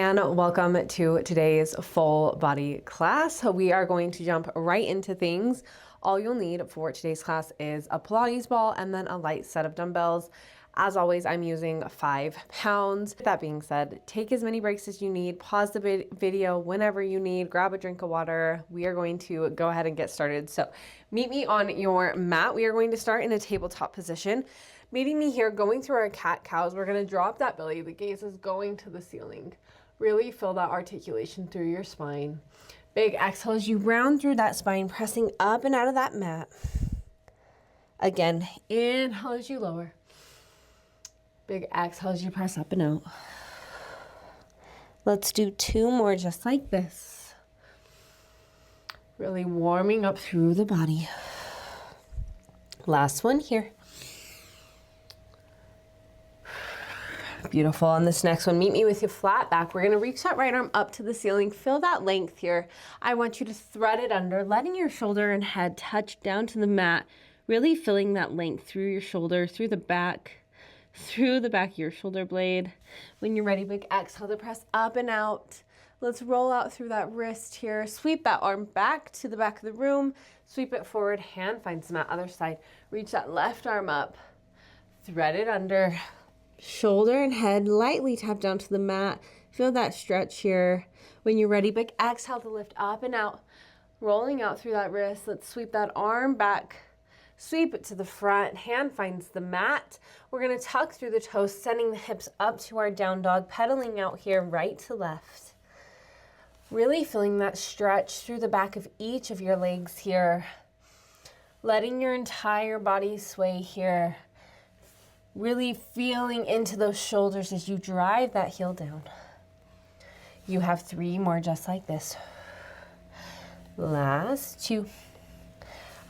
And welcome to today's full body class. We are going to jump right into things. All you'll need for today's class is a Pilates ball and then a light set of dumbbells. As always, I'm using 5 pounds. That being said, take as many breaks as you need. Pause the video whenever you need. Grab a drink of water. We are going to go ahead and get started. So meet me on your mat. We are going to start in a tabletop position. Meeting me here, going through our cat-cows. We're going to drop that belly. The gaze is going to the ceiling. Really feel that articulation through your spine. Big exhale as you round through that spine, pressing up and out of that mat. Again, inhale as you lower. Big exhale as you press up and out. Let's do 2 more just like this. Really warming up through the body. Last one here. Beautiful. On this next one, meet me with your flat back. We're going to reach that right arm up to the ceiling. Feel that length here. I want you to thread it under, letting your shoulder and head touch down to the mat, really feeling that length through your shoulder, through the back of your shoulder blade. When you're ready, big exhale to press up and out. Let's roll out through that wrist here. Sweep that arm back to the back of the room. Sweep it forward. Hand finds the mat. Other side. Reach that left arm up. Thread it under. Shoulder and head lightly tap down to the mat. Feel that stretch here. When you're ready, big exhale to lift up and out. Rolling out through that wrist. Let's sweep that arm back. Sweep it to the front. Hand finds the mat. We're going to tuck through the toes, sending the hips up to our down dog, pedaling out here right to left. Really feeling that stretch through the back of each of your legs here. Letting your entire body sway here. Really feeling into those shoulders as you drive that heel down. You have 3 more just like this. Last 2.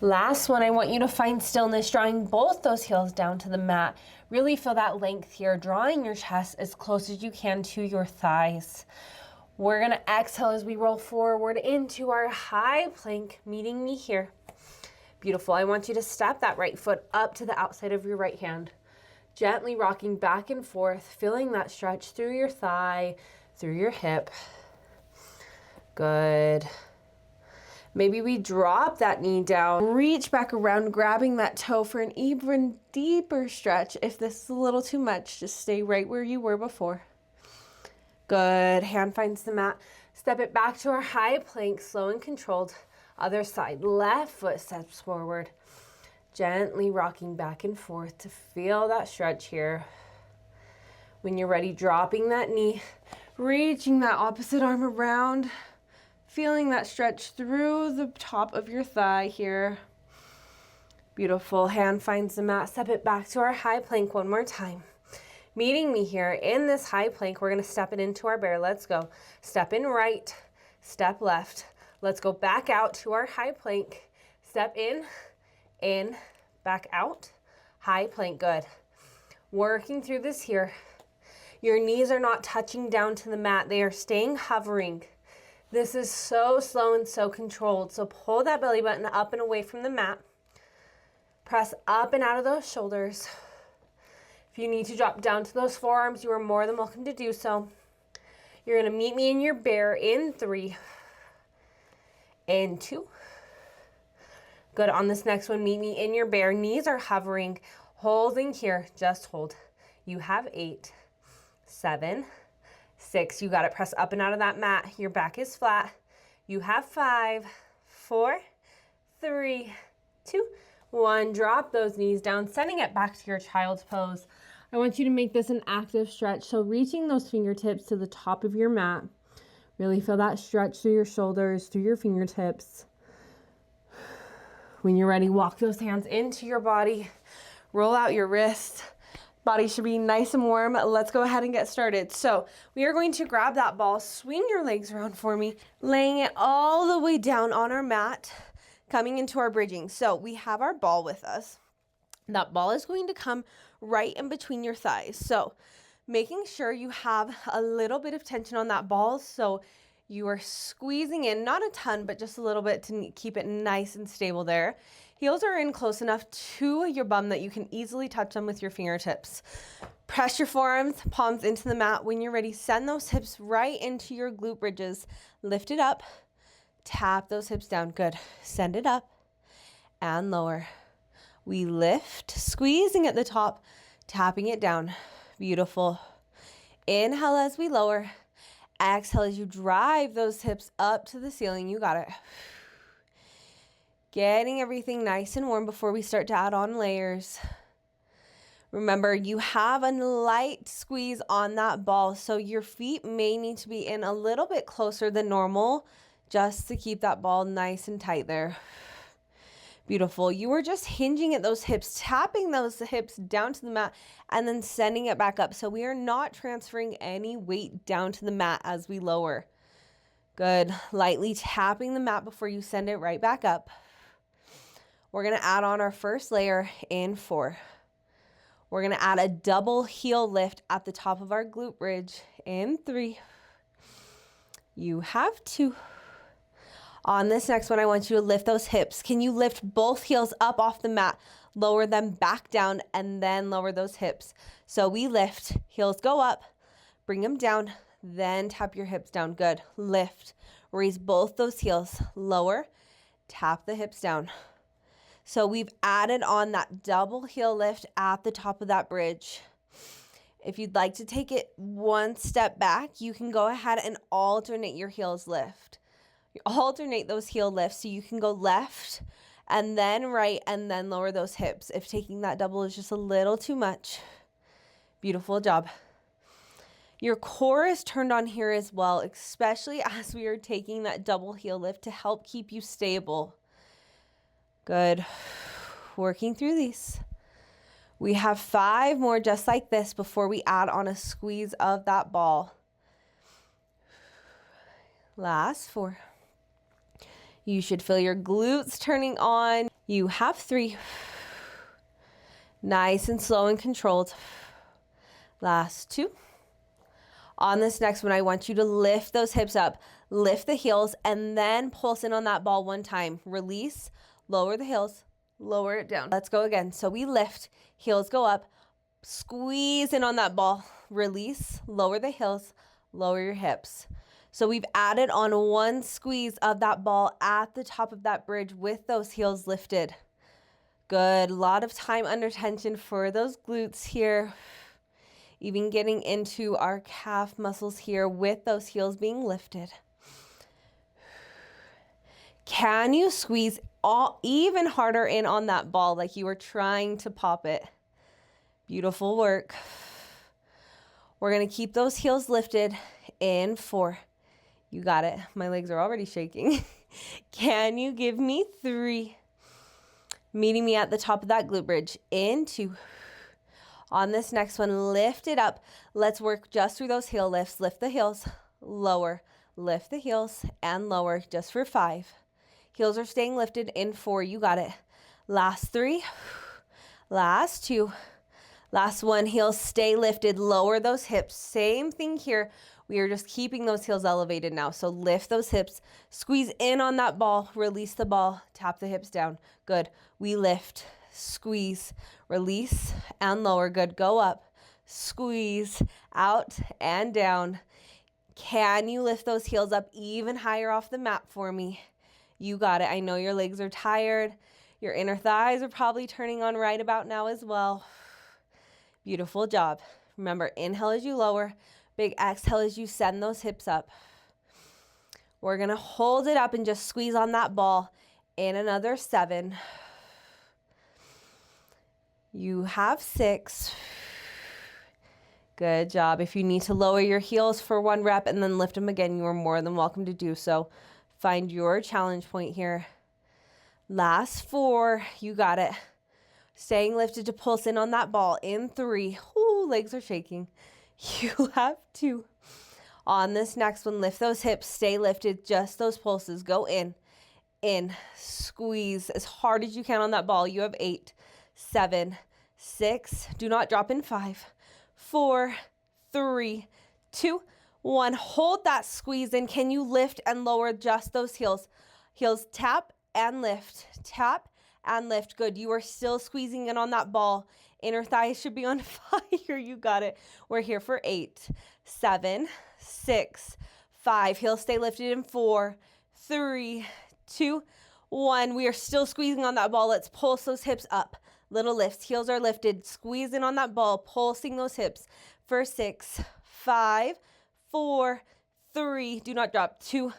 Last one, I want you to find stillness, drawing both those heels down to the mat. Really feel that length here, drawing your chest as close as you can to your thighs. We're going to exhale as we roll forward into our high plank, meeting me here. Beautiful. I want you to step that right foot up to the outside of your right hand. Gently rocking back and forth, feeling that stretch through your thigh, through your hip. Good. Maybe we drop that knee down, reach back around, grabbing that toe for an even deeper stretch. If this is a little too much, just stay right where you were before. Good. Hand finds the mat. Step it back to our high plank, slow and controlled. Other side, left foot steps forward. Gently rocking back and forth to feel that stretch here. When you're ready, dropping that knee, reaching that opposite arm around, feeling that stretch through the top of your thigh here. Beautiful. Hand finds the mat. Step it back to our high plank one more time. Meeting me here in this high plank, we're going to step it into our bear. Let's go. Step in right, step left. Let's go back out to our high plank. Step in, back out, high plank. Good. Working through this here. Your knees are not touching down to the mat. They are staying hovering. This is so slow and so controlled. So pull that belly button up and away from the mat. Press up and out of those shoulders. If you need to drop down to those forearms, you are more than welcome to do so. You're going to meet me in your bear in 3, in 2. Good. On this next one, meet me in your bear. Knees are hovering, holding here. Just hold. You have 8, 7, 6. You got it. Press up and out of that mat. Your back is flat. You have 5, 4, 3, 2, 1. Drop those knees down, sending it back to your child's pose. I want you to make this an active stretch. So reaching those fingertips to the top of your mat. Really feel that stretch through your shoulders, through your fingertips. When you're ready, walk those hands into your body. Roll out your wrists. Body should be nice and warm. Let's go ahead and get started. So we are going to grab that ball, swing your legs around for me, laying it all the way down on our mat, coming into our bridging. So we have our ball with us. That ball is going to come right in between your thighs. So making sure you have a little bit of tension on that ball. So you are squeezing in, not a ton, but just a little bit to keep it nice and stable there. Heels are in close enough to your bum that you can easily touch them with your fingertips. Press your forearms, palms into the mat. When you're ready, send those hips right into your glute bridges. Lift it up. Tap those hips down. Good. Send it up and lower. We lift, squeezing at the top, tapping it down. Beautiful. Inhale as we lower. Exhale as you drive those hips up to the ceiling. You got it. Getting everything nice and warm before we start to add on layers. Remember, you have a light squeeze on that ball, so your feet may need to be in a little bit closer than normal just to keep that ball nice and tight there. Beautiful. You are just hinging at those hips, tapping those hips down to the mat, and then sending it back up. So we are not transferring any weight down to the mat as we lower. Good. Lightly tapping the mat before you send it right back up. We're going to add on our first layer in 4. We're going to add a double heel lift at the top of our glute bridge in 3. You have 2. On this next one, I want you to lift those hips. Can you lift both heels up off the mat, lower them back down, and then lower those hips? So we lift, heels go up, bring them down, then tap your hips down. Good. Lift, raise both those heels, lower, tap the hips down. So we've added on that double heel lift at the top of that bridge. If you'd like to take it one step back, you can go ahead and alternate your heels lift. You alternate those heel lifts so you can go left and then right and then lower those hips if taking that double is just a little too much. Beautiful job. Your core is turned on here as well, especially as we are taking that double heel lift to help keep you stable. Good. Working through these. We have 5 more just like this before we add on a squeeze of that ball. Last 4. You should feel your glutes turning on. You have 3. Nice and slow and controlled. Last 2. On this next one, I want you to lift those hips up, lift the heels, and then pulse in on that ball one time. Release, lower the heels, lower it down. Let's go again. So we lift, heels go up, squeeze in on that ball, release, lower the heels, lower your hips. So we've added on one squeeze of that ball at the top of that bridge with those heels lifted. Good. A lot of time under tension for those glutes here. Even getting into our calf muscles here with those heels being lifted. Can you squeeze even harder in on that ball like you were trying to pop it? Beautiful work. We're going to keep those heels lifted in 4. You got it. My legs are already shaking. Can you give me 3? Meeting me at the top of that glute bridge in 2. On this next one, lift it up. Let's work just through those heel lifts. Lift the heels, lower, lift the heels, and lower just for 5. Heels are staying lifted in 4. You got it. Last 3. Last 2. Last 1. Heels stay lifted. Lower those hips. Same thing here. We are just keeping those heels elevated now. So lift those hips. Squeeze in on that ball. Release the ball. Tap the hips down. Good. We lift. Squeeze. Release and lower. Good. Go up. Squeeze. Out and down. Can you lift those heels up even higher off the mat for me? You got it. I know your legs are tired. Your inner thighs are probably turning on right about now as well. Beautiful job. Remember, inhale as you lower. Big exhale as you send those hips up. We're going to hold it up and just squeeze on that ball in another 7. You have 6. Good job. If you need to lower your heels for 1 rep and then lift them again, you are more than welcome to do so. Find your challenge point here. Last 4. You got it. Staying lifted to pulse in on that ball in 3. Ooh, legs are shaking. You have 2. On this next one, lift those hips, stay lifted, just those pulses. Go in, squeeze as hard as you can on that ball. You have 8, 7, 6. Do not drop in 5, 4, 3, 2, 1. Hold that squeeze in. Can you lift and lower just those heels? Heels tap and lift, tap and lift. Good. You are still squeezing in on that ball. Inner thighs should be on fire. You got it. We're here for 8, 7, 6, 5. Heels stay lifted in 4, 3, 2, 1. We are still squeezing on that ball. Let's pulse those hips up. Little lifts. Heels are lifted. Squeeze in on that ball. Pulsing those hips for 6, 5, 4, 3. Do not drop. 2,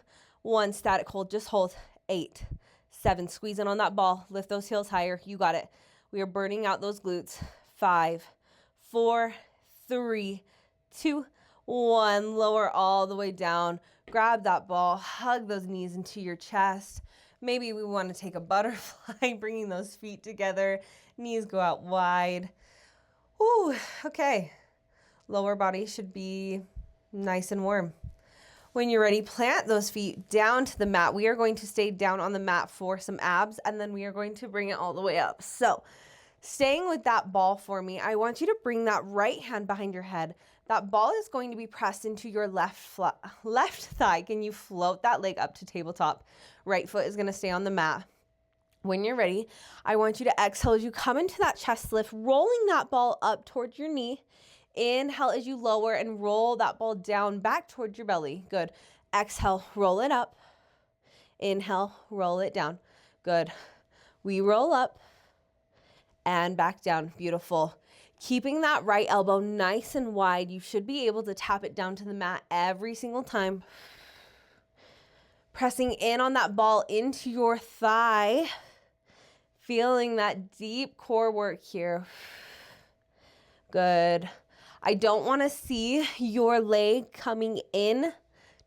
1. Static hold. Just hold. 8, 7. Squeeze in on that ball. Lift those heels higher. You got it. We are burning out those glutes. 5, 4, 3, 2, 1. Lower all the way down. Grab that ball. Hug those knees into your chest. Maybe we want to take a butterfly, bringing those feet together. Knees go out wide. Ooh, okay. Lower body should be nice and warm. When you're ready, plant those feet down to the mat. We are going to stay down on the mat for some abs, and then we are going to bring it all the way up. So staying with that ball for me, I want you to bring that right hand behind your head. That ball is going to be pressed into your left thigh. Can you float that leg up to tabletop? Right foot is going to stay on the mat. When you're ready, I want you to exhale as you come into that chest lift, rolling that ball up towards your knee. Inhale as you lower and roll that ball down back towards your belly. Good. Exhale, roll it up. Inhale, roll it down. Good. We roll up and back down. Beautiful. Keeping that right elbow nice and wide. You should be able to tap it down to the mat every single time. Pressing in on that ball into your thigh. Feeling that deep core work here. Good. I don't want to see your leg coming in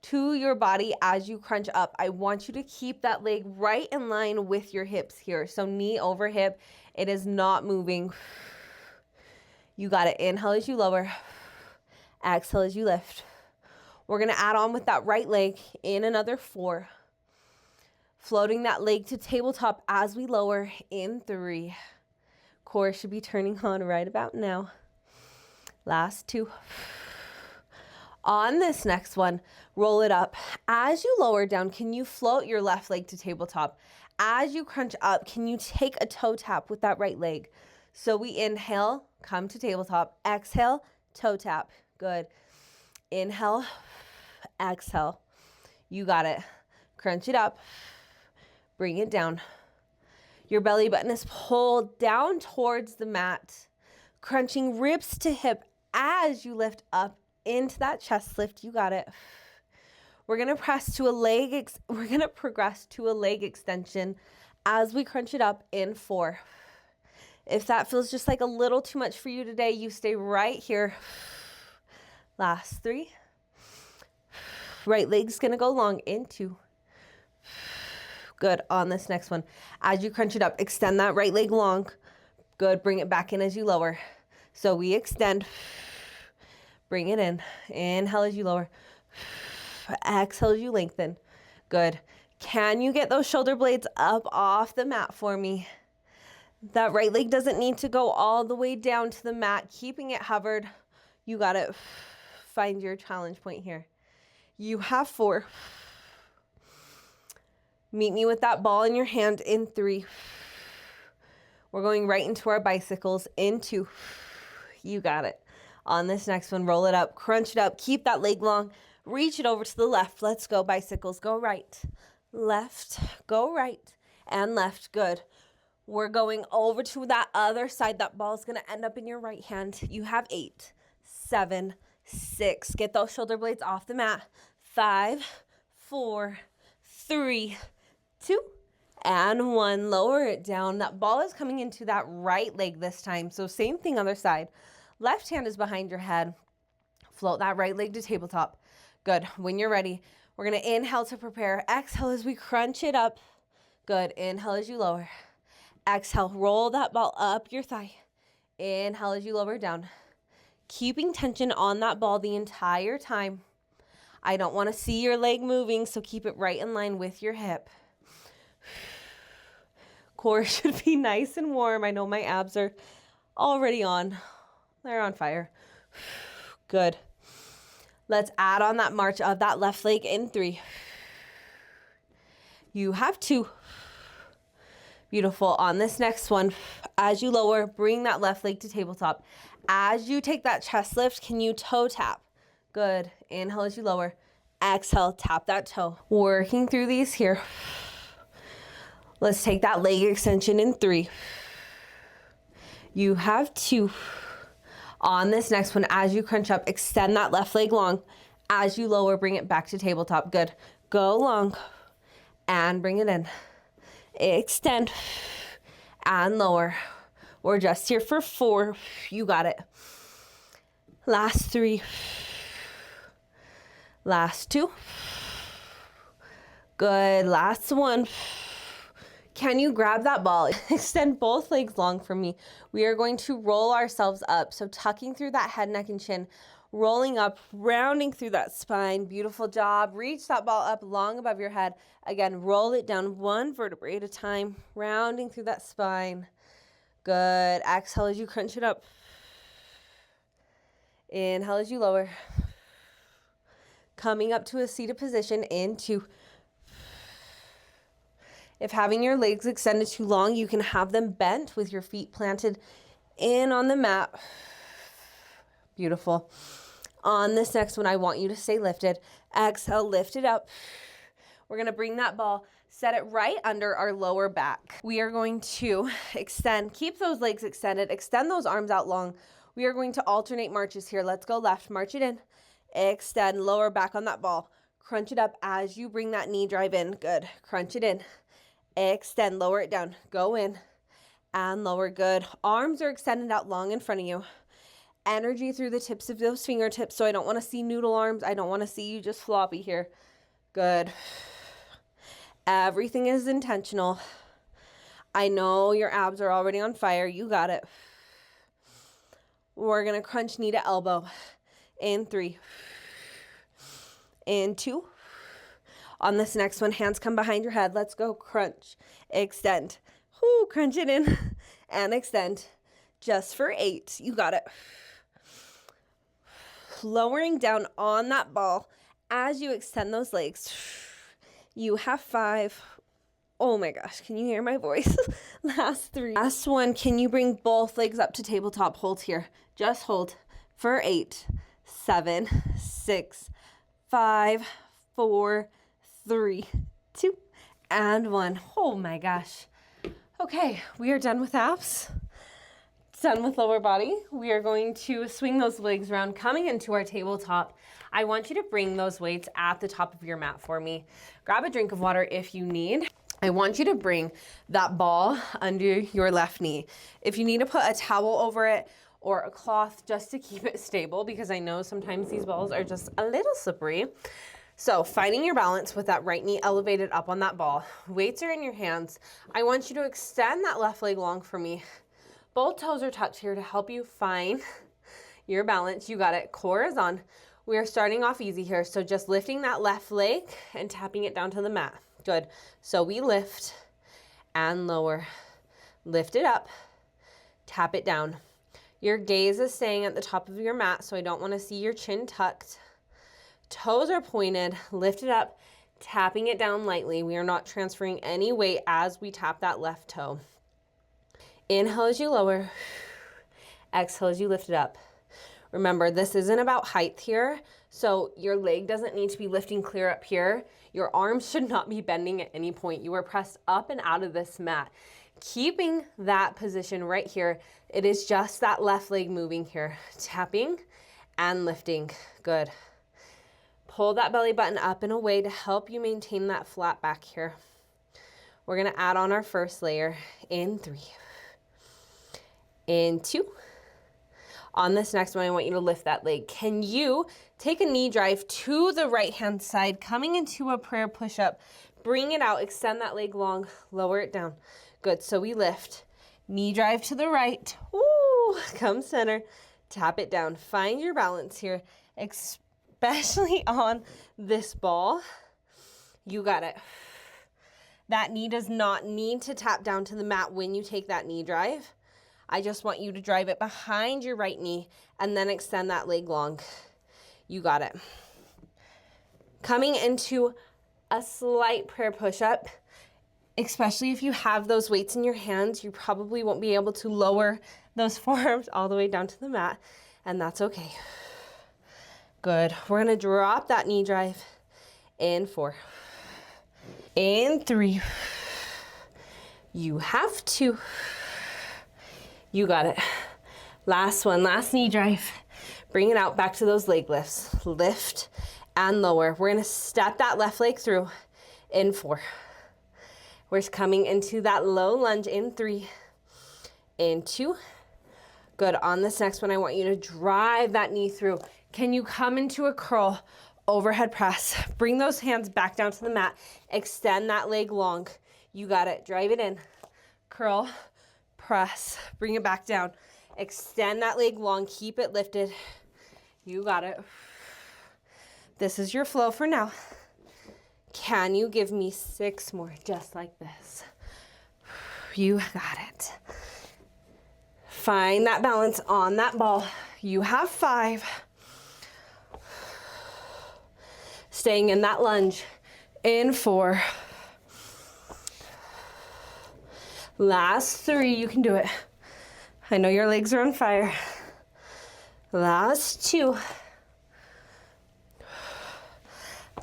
to your body as you crunch up. I want you to keep that leg right in line with your hips here. So knee over hip. It is not moving. You got it. Inhale as you lower. Exhale as you lift. We're going to add on with that right leg in another 4. Floating that leg to tabletop as we lower in 3. Core should be turning on right about now. Last 2. On this next one, roll it up. As you lower down, can you float your left leg to tabletop? As you crunch up, can you take a toe tap with that right leg? So we inhale, come to tabletop. Exhale, toe tap. Good. Inhale, exhale. You got it. Crunch it up. Bring it down. Your belly button is pulled down towards the mat. Crunching ribs to hip as you lift up into that chest lift. You got it. We're going to progress to a leg extension as we crunch it up in 4. If that feels just like a little too much for you today, you stay right here. Last 3. Right leg's going to go long in 2. Good. On this next one, as you crunch it up, extend that right leg long. Good. Bring it back in as you lower. So we extend, bring it in. Inhale as you lower. Exhale as you lengthen. Good. Can you get those shoulder blades up off the mat for me? That right leg doesn't need to go all the way down to the mat, keeping it hovered. You got it. Find your challenge point here. You have 4. Meet me with that ball in your hand in 3. We're going right into our bicycles in 2. You got it. On this next one, roll it up, crunch it up, keep that leg long, reach it over to the left. Let's go, bicycles. Go right, left, go right, and left. Good. We're going over to that other side. That ball is going to end up in your right hand. You have 8, 7, 6. Get those shoulder blades off the mat. 5, 4, 3, 2, and 1. Lower it down. That ball is coming into that right leg this time. So same thing, other side. Left hand is behind your head. Float that right leg to tabletop. Good. When you're ready, we're going to inhale to prepare. Exhale as we crunch it up. Good. Inhale as you lower. Exhale. Roll that ball up your thigh. Inhale as you lower down. Keeping tension on that ball the entire time. I don't want to see your leg moving, so keep it right in line with your hip. Core should be nice and warm. I know my abs are already on. They're on fire. Good. Let's add on that march of that left leg in 3. You have 2. Beautiful. On this next one, as you lower, bring that left leg to tabletop. As you take that chest lift, can you toe tap? Good. Inhale as you lower. Exhale, tap that toe. Working through these here. Let's take that leg extension in 3. You have 2. On this next one, as you crunch up, extend that left leg long. As you lower, bring it back to tabletop. Good. Go long and bring it in. Extend and lower. We're just here for 4. You got it. Last 3. Last 2. Good. Last 1. Can you grab that ball? Extend both legs long for me. We are going to roll ourselves up. So tucking through that head, neck, and chin, rolling up, rounding through that spine. Beautiful job. Reach that ball up long above your head. Again, roll it down 1 vertebrae at a time, rounding through that spine. Good. Exhale as you crunch it up. Inhale as you lower. Coming up to a seated position in 2. If having your legs extended too long, you can have them bent with your feet planted in on the mat. Beautiful. On this next one, I want you to stay lifted. Exhale, lift it up. We're going to bring that ball, set it right under our lower back. We are going to extend, keep those legs extended, extend those arms out long. We are going to alternate marches here. Let's go left, march it in, extend, lower back on that ball. Crunch it up as you bring that knee drive in. Good. Crunch it in. Extend, lower it down, go in and lower. Good. Arms are extended out long in front of you. Energy through the tips of those fingertips. So I don't want to see noodle arms. I don't want to see you just floppy here. Good. Everything is intentional. I know your abs are already on fire. You got it. We're going to crunch knee to elbow in 3, in 2. On this next one, hands come behind your head. Let's go. Crunch, extend. Whoo, crunch it in and extend. Just for 8. You got it. Lowering down on that ball as you extend those legs. You have 5. Oh my gosh, can you hear my voice? Last 3. Last one, can you bring both legs up to tabletop? Hold here. Just hold for 8, 7, 6, 5, 4, 3, 2, and 1. Oh my gosh. Okay, we are done with abs. Done with lower body. We are going to swing those legs around, coming into our tabletop. I want you to bring those weights at the top of your mat for me. Grab a drink of water if you need. I want you to bring that ball under your left knee. If you need to put a towel over it or a cloth just to keep it stable, because I know sometimes these balls are just a little slippery. So finding your balance with that right knee elevated up on that ball. Weights are in your hands. I want you to extend that left leg long for me. Both toes are tucked here to help you find your balance. You got it. Core is on. We are starting off easy here. So just lifting that left leg and tapping it down to the mat. Good. So we lift and lower. Lift it up. Tap it down. Your gaze is staying at the top of your mat, so I don't want to see your chin tucked. Toes are pointed. Lift it up. Tapping it down lightly. We are not transferring any weight as we tap that left toe. Inhale as you lower. Exhale as you lift it up. Remember, this isn't about height here, so your leg doesn't need to be lifting clear up here. Your arms should not be bending at any point. You are pressed up and out of this mat. Keeping that position right here, it is just that left leg moving here. Tapping and lifting. Good. Pull that belly button up in a way to help you maintain that flat back here. We're going to add on our first layer in 3, in 2. On this next one, I want you to lift that leg. Can you take a knee drive to the right-hand side, coming into a prayer push-up, bring it out, extend that leg long, lower it down. Good, so we lift, knee drive to the right, woo, come center, tap it down. Find your balance here, especially on this ball. You got it. That knee does not need to tap down to the mat when you take that knee drive. I just want you to drive it behind your right knee and then extend that leg long. You got it. Coming into a slight prayer push-up. Especially if you have those weights in your hands, you probably won't be able to lower those forearms all the way down to the mat, and that's okay. Good. We're gonna drop that knee drive in 4. In 3. You have 2. You got it. Last one, last knee drive. Bring it out back to those leg lifts. Lift and lower. We're gonna step that left leg through in 4. We're coming into that low lunge in 3, in 2. Good. On this next one, I want you to drive that knee through. Can you come into a curl, overhead press? Bring those hands back down to the mat. Extend that leg long. You got it. Drive it in. Curl, press, bring it back down. Extend that leg long. Keep it lifted. You got it. This is your flow for now. Can you give me 6 more just like this? You got it. Find that balance on that ball. You have 5. Staying in that lunge in 4. Last 3, you can do it. I know your legs are on fire. Last 2.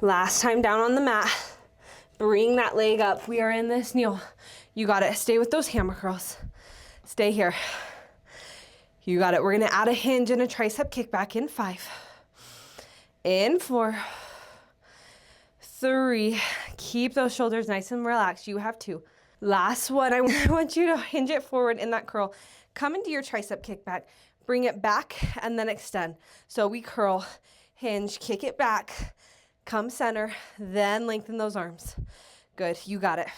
Last time down on the mat. Bring that leg up. We are in this kneel. You got it. Stay with those hammer curls. Stay here. You got it. We're going to add a hinge and a tricep kickback in 5. In 4. 3. Keep those shoulders nice and relaxed. You have 2. Last one. I want you to hinge it forward in that curl. Come into your tricep kickback. Bring it back and then extend. So we curl, hinge, kick it back. Come center, then lengthen those arms. Good, you got it.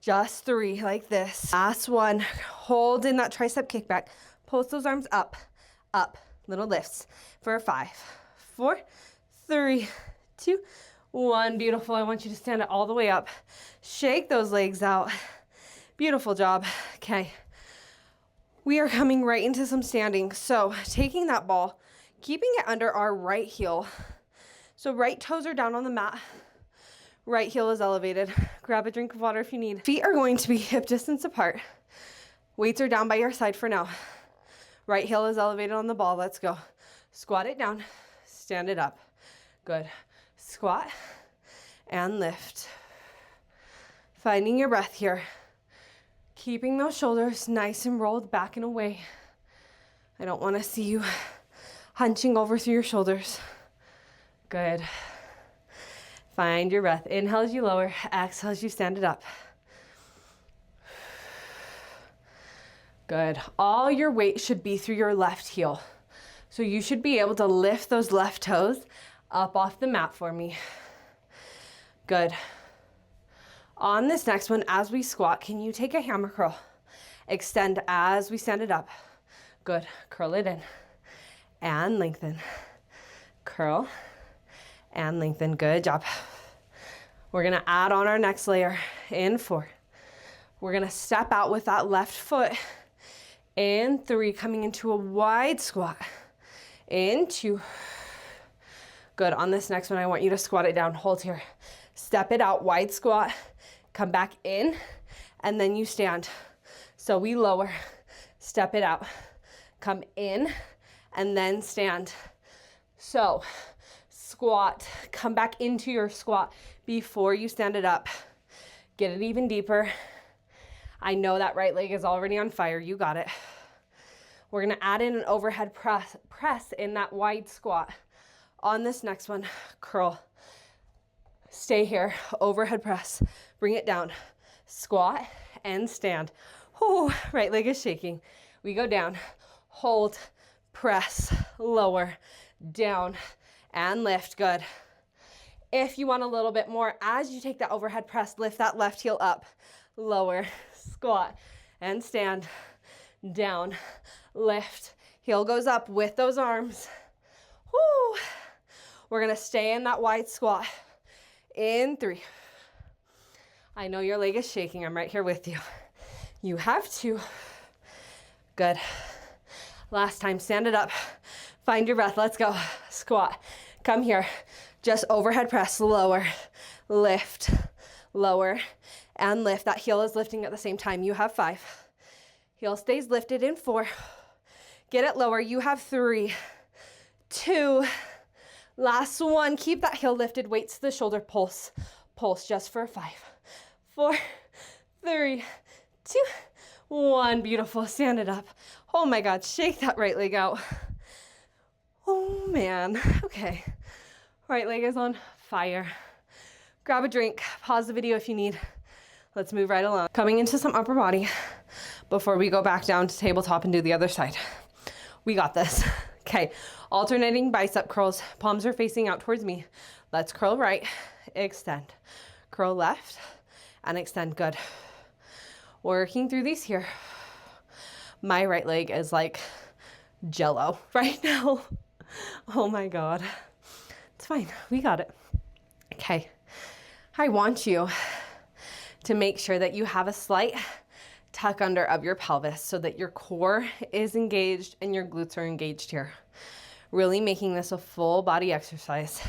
Just 3 like this. Last one, hold in that tricep kickback. Pulse those arms up, up, little lifts for 5, 4, 3, 2, 1. Beautiful, I want you to stand it all the way up. Shake those legs out. Beautiful job. Okay, we are coming right into some standing. So taking that ball, keeping it under our right heel. So right toes are down on the mat. Right heel is elevated. Grab a drink of water if you need. Feet are going to be hip distance apart. Weights are down by your side for now. Right heel is elevated on the ball. Let's go. Squat it down. Stand it up. Good. Squat and lift. Finding your breath here. Keeping those shoulders nice and rolled back and away. I don't want to see you hunching over through your shoulders. Good. Find your breath. Inhale as you lower. Exhale as you stand it up. Good. All your weight should be through your left heel. So you should be able to lift those left toes up off the mat for me. Good. On this next one, as we squat, can you take a hammer curl? Extend as we stand it up. Good. Curl it in and lengthen. Curl and lengthen. Good job. We're gonna add on our next layer in 4. We're gonna step out with that left foot in 3, coming into a wide squat in 2. Good. On this next one, I want you to squat it down. Hold here. Step it out, wide squat, come back in, and then you stand. So we lower, step it out, come in, and then stand. So squat, come back into your squat before you stand it up. Get it even deeper. I know that right leg is already on fire. You got it. We're gonna add in an overhead press in that wide squat. On this next one, curl. Stay here, overhead press. Bring it down. Squat and stand. Ooh, right leg is shaking. We go down, hold, press, lower, down, and lift. Good. If you want a little bit more, as you take that overhead press, lift that left heel up, lower, squat, and stand, down, lift. Heel goes up with those arms. Woo. We're gonna stay in that wide squat. In 3. I know your leg is shaking. I'm right here with you. You have 2. Good. Last time, stand it up. Find your breath. Let's go. Squat. Come here. Just overhead press. Lower. Lift. lower, and lift. That heel is lifting at the same time. You have 5. Heel stays lifted in 4. Get it lower. You have 3, 2, last 1. Keep that heel lifted. Weight to the shoulder. Pulse. Pulse just for 5, 4, 3, 2, 1. Beautiful. Stand it up. Oh my God. Shake that right leg out. Oh man. Okay. Right leg is on fire. Grab a drink. Pause the video if you need. Let's move right along. Coming into some upper body before we go back down to tabletop and do the other side. We got this. Okay. Alternating bicep curls. Palms are facing out towards me. Let's curl right, extend. Curl left and extend. Good. Working through these here. My right leg is like jello right now. Oh my God. It's fine. We got it. Okay. I want you to make sure that you have a slight tuck under of your pelvis so that your core is engaged and your glutes are engaged here. Really making this a full body exercise,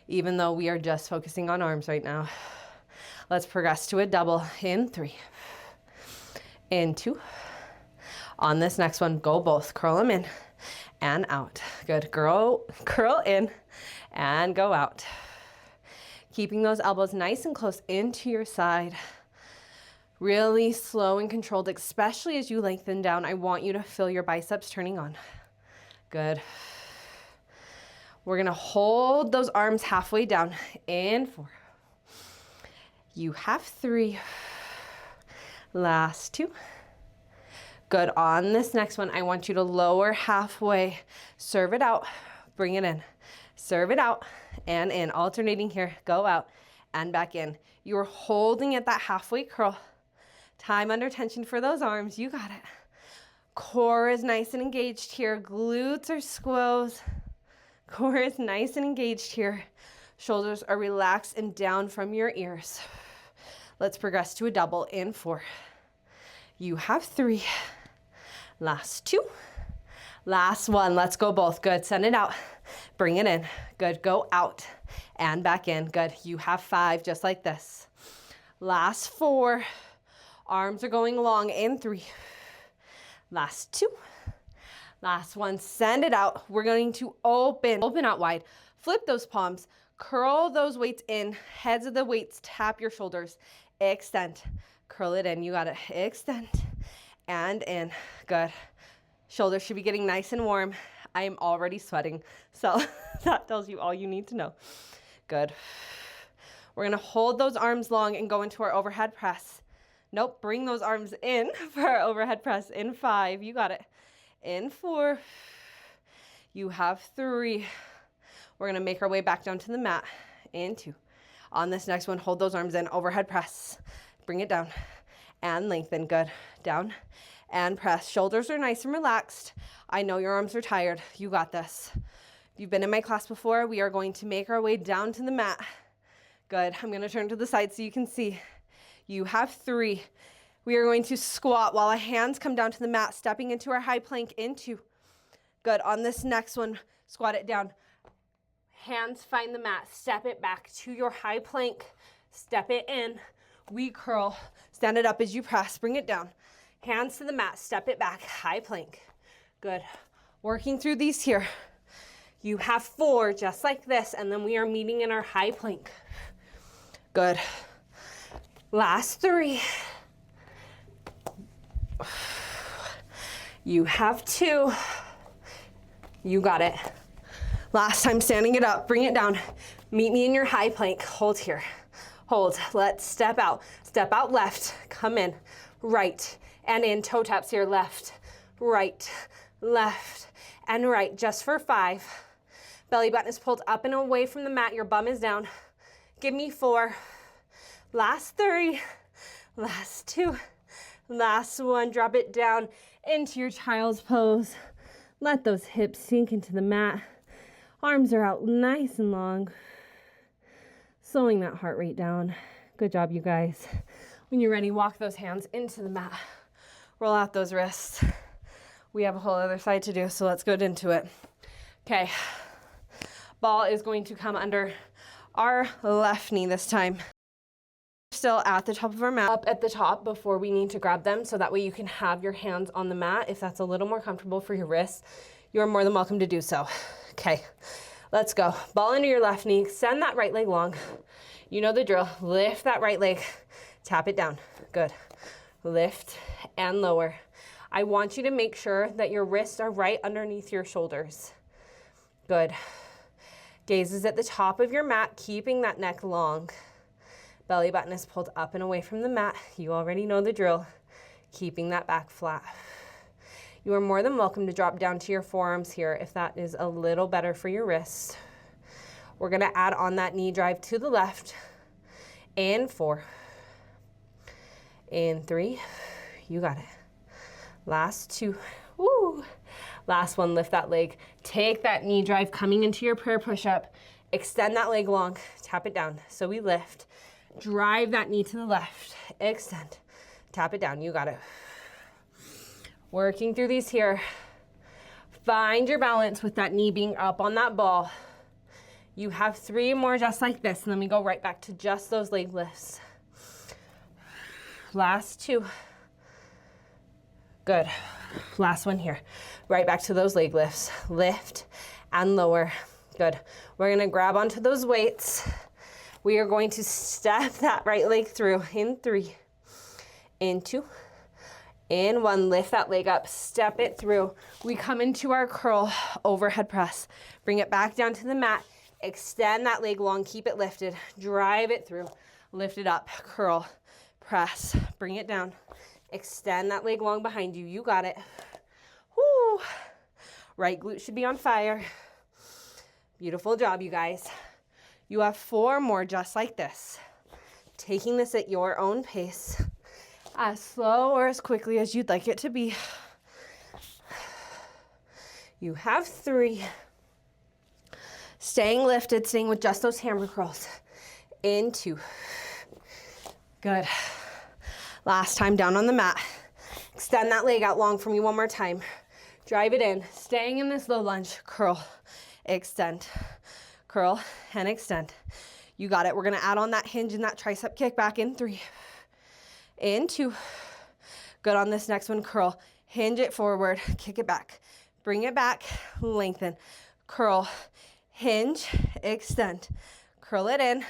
even though we are just focusing on arms right now. Let's progress to a double in 3, in 2. On this next one, go both. Curl them in and out. Good. Curl in and go out. Keeping those elbows nice and close into your side. Really slow and controlled, especially as you lengthen down. I want you to feel your biceps turning on. Good. We're going to hold those arms halfway down in 4. You have 3. Last 2. Good. On this next one, I want you to lower halfway. Serve it out. Bring it in. Serve it out and in. Alternating here. Go out and back in. You're holding at that halfway curl. Time under tension for those arms. You got it. Core is nice and engaged here. Glutes are squoze. Core is nice and engaged here. Shoulders are relaxed and down from your ears. Let's progress to a double in 4. You have 3. Last 2. Last 1. Let's go both. Good. Send it out. Bring it in. Good. Go out and back in. Good. You have 5, just like this. Last 4. Arms are going long in 3. Last 2. Last 1. Send it out. We're going to open out wide. Flip those palms. Curl those weights in. Heads of the weights. Tap your shoulders. Extend. Curl it in. You got it. Extend and in. Good. Shoulders should be getting nice and warm. I am already sweating, so that tells you all you need to know. Good. We're going to hold those arms long and go into our overhead press. Nope, bring those arms in for our overhead press in 5. You got it. In 4. You have 3. We're going to make our way back down to the mat. In 2. On this next one, hold those arms in. Overhead press. Bring it down and lengthen. Good. Down and press. Shoulders are nice and relaxed. I know your arms are tired. You got this. If you've been in my class before, we are going to make our way down to the mat. Good. I'm going to turn to the side so you can see. You have 3. We are going to squat while our hands come down to the mat, stepping into our high plank in 2. Good. On this next one, squat it down. Hands find the mat. Step it back to your high plank. Step it in. We curl. Stand it up as you press. Bring it down. Hands to the mat. Step it back. High plank. Good. Working through these here. You have 4 just like this, and then we are meeting in our high plank. Good. Last 3. You have 2. You got it. Last time standing it up. Bring it down. Meet me in your high plank. Hold here. Hold. Let's step out. Step out left. Come in. Right. And in. Toe taps here. Left. Right. Left. And right. Just for 5. Belly button is pulled up and away from the mat. Your bum is down. Give me 4. Last 3. Last 2. Last 1. Drop it down into your child's pose. Let those hips sink into the mat. Arms are out nice and long. Slowing that heart rate down. Good job, you guys. When you're ready, walk those hands into the mat. Roll out those wrists. We have a whole other side to do, so let's go into it. Okay. Ball is going to come under our left knee this time. still at the top of our mat, up at the top before we need to grab them, so that way you can have your hands on the mat. If that's a little more comfortable for your wrists, you're more than welcome to do so. Okay, let's go. Ball under your left knee, extend that right leg long. You know the drill. Lift that right leg, tap it down. Good. Lift and lower. I want you to make sure that your wrists are right underneath your shoulders. Good. Gaze is at the top of your mat, keeping that neck long. Belly button is pulled up and away from the mat. You already know the drill. Keeping that back flat. You are more than welcome to drop down to your forearms here if that is a little better for your wrists. We're gonna add on that knee drive to the left. In 4. In 3. You got it. Last 2. Woo. Last one, lift that leg. Take that knee drive coming into your prayer push-up. Extend that leg long, tap it down. So we lift, drive that knee to the left, extend, tap it down, you got it. Working through these here. Find your balance with that knee being up on that ball. You have 3 more just like this, and then we go right back to just those leg lifts. Last 2. Good. Last one here. Right back to those leg lifts. Lift and lower. Good. We're gonna grab onto those weights. We are going to step that right leg through in 3, in 2, in 1. Lift that leg up, step it through. We come into our curl overhead press. Bring it back down to the mat. Extend that leg long, keep it lifted. Drive it through, lift it up, curl, press, bring it down. Extend that leg long behind you. You got it. Woo. Right glute should be on fire. Beautiful job, you guys. You have 4 more just like this. Taking this at your own pace, as slow or as quickly as you'd like it to be. You have 3. Staying lifted, staying with just those hammer curls. In 2. Good. Last time down on the mat. Extend that leg out long for me one more time. Drive it in, staying in this low lunge. Curl, extend, curl, and extend. You got it. We're gonna add on that hinge and that tricep kick back in 3, in 2. Good on this next one, curl. Hinge it forward, kick it back. Bring it back, lengthen, curl, hinge, extend. Curl it in,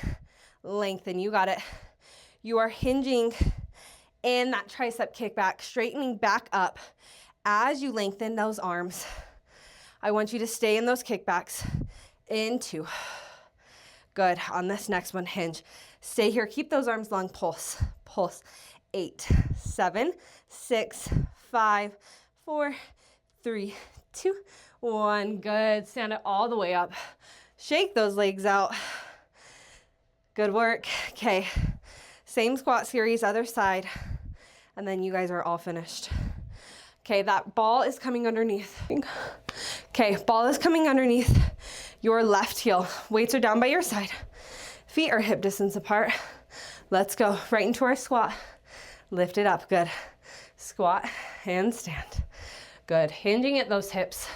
lengthen, you got it. You are hinging in that tricep kick back, straightening back up as you lengthen those arms. I want you to stay in those kickbacks. In 2. Good. On this next one, hinge. Stay here. Keep those arms long. Pulse. Pulse. 8, 7, 6, 5, 4, 3, 2, 1. Good. Stand it all the way up. Shake those legs out. Good work. Okay. Same squat series, other side. And then you guys are all finished. Okay, that ball is coming underneath. Okay, ball is coming underneath your left heel. Weights are down by your side. Feet are hip distance apart. Let's go right into our squat. Lift it up, good. Squat and stand. Good, hinging at those hips.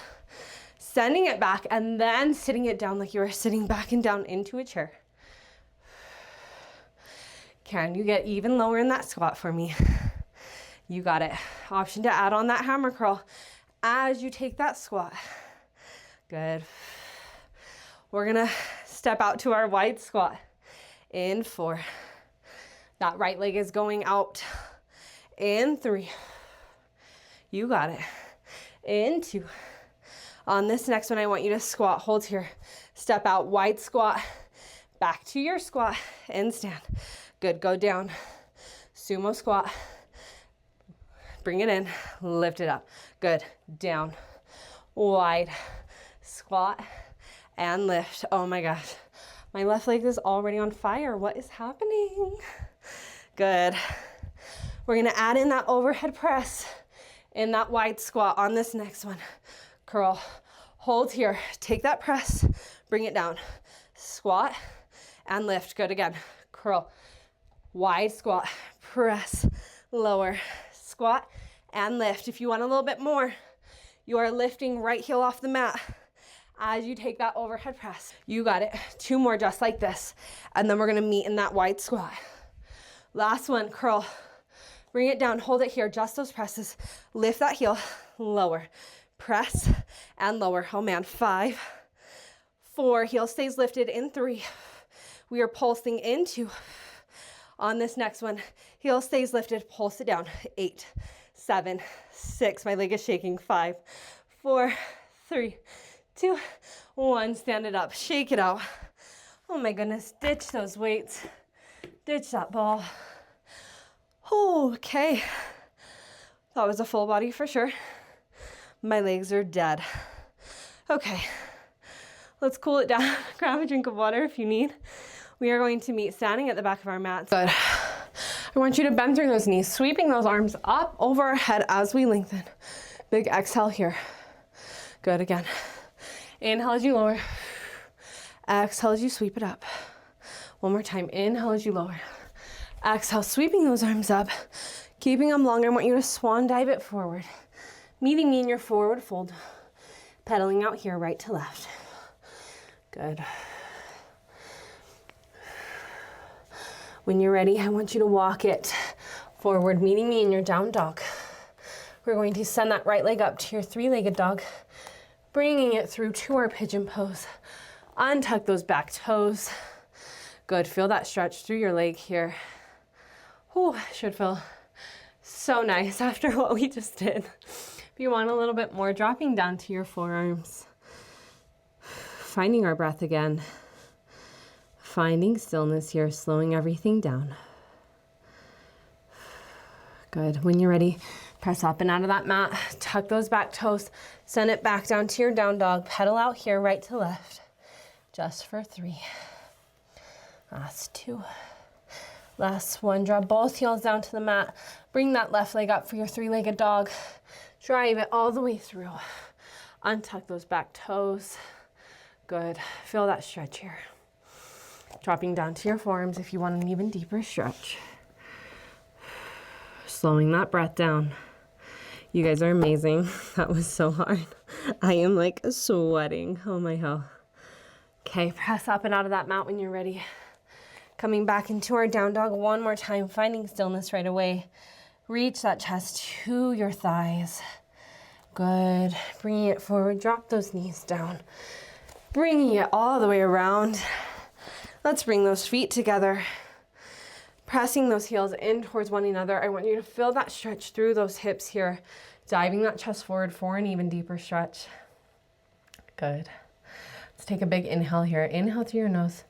Sending it back and then sitting it down like you are sitting back and down into a chair. Can you get even lower in that squat for me? You got it. Option to add on that hammer curl as you take that squat. Good. We're gonna step out to our wide squat. In 4. That right leg is going out. In 3. You got it. In 2. On this next one, I want you to squat. Hold here. Step out, wide squat. Back to your squat and stand. Good, go down. Sumo squat. Bring it in, lift it up. Good, down, wide, squat, and lift. Oh my gosh, my left leg is already on fire. What is happening? Good. We're gonna add in that overhead press in that wide squat on this next one. Curl, hold here, take that press, bring it down. Squat and lift, good again. Curl, wide squat, press, lower, squat and lift. If you want a little bit more, you are lifting right heel off the mat as you take that overhead press. You got it. 2 more just like this. And then we're gonna meet in that wide squat. Last one, curl. Bring it down, hold it here, just those presses. Lift that heel, lower. Press and lower. Oh man, 5, 4, heel stays lifted in 3. We are pulsing into. On this next one, heel stays lifted, pulse it down. 8, 7, 6, my leg is shaking. 5, 4, 3, 2, 1, stand it up, shake it out. Oh my goodness, ditch those weights, ditch that ball. Okay, that was a full body for sure. My legs are dead. Okay, let's cool it down. Grab a drink of water if you need. We are going to meet standing at the back of our mats. Good. I want you to bend through those knees, sweeping those arms up over our head as we lengthen. Big exhale here. Good, again. Inhale as you lower. Exhale as you sweep it up. One more time. Inhale as you lower. Exhale, sweeping those arms up. Keeping them long, I want you to swan dive it forward. Meeting me in your forward fold. Pedaling out here, right to left. Good. When you're ready, I want you to walk it forward, meeting me in your down dog. We're going to send that right leg up to your three-legged dog, bringing it through to our pigeon pose. Untuck those back toes. Good, feel that stretch through your leg here. Whew, should feel so nice after what we just did. If you want a little bit more, dropping down to your forearms. Finding our breath again. Finding stillness here, slowing everything down. Good. When you're ready, press up and out of that mat. Tuck those back toes. Send it back down to your down dog. Pedal out here, right to left. Just for 3. Last 2. Last 1. Drop both heels down to the mat. Bring that left leg up for your three-legged dog. Drive it all the way through. Untuck those back toes. Good. Feel that stretch here. Dropping down to your forearms if you want an even deeper stretch. Slowing that breath down. You guys are amazing. That was so hard. I am like sweating. Oh my hell. Okay, press up and out of that mat when you're ready. Coming back into our down dog one more time, finding stillness right away. Reach that chest to your thighs. Good. Bringing it forward. Drop those knees down. Bringing it all the way around. Let's bring those feet together. Pressing those heels in towards one another. I want you to feel that stretch through those hips here. Diving that chest forward for an even deeper stretch. Good. Let's take a big inhale here. Inhale through your nose.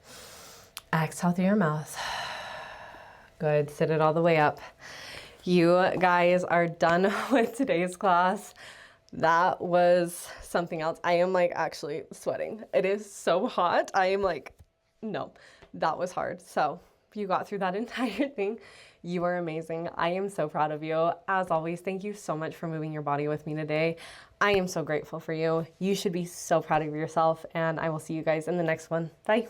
Exhale through your mouth. Good. Sit it all the way up. You guys are done with today's class. That was something else. I am like actually sweating. It is so hot. I am like, no, that was hard. So if you got through that entire thing, you are amazing. I am so proud of you. As always, thank you so much for moving your body with me today. I am so grateful for you. You should be so proud of yourself, and I will see you guys in the next one. Bye.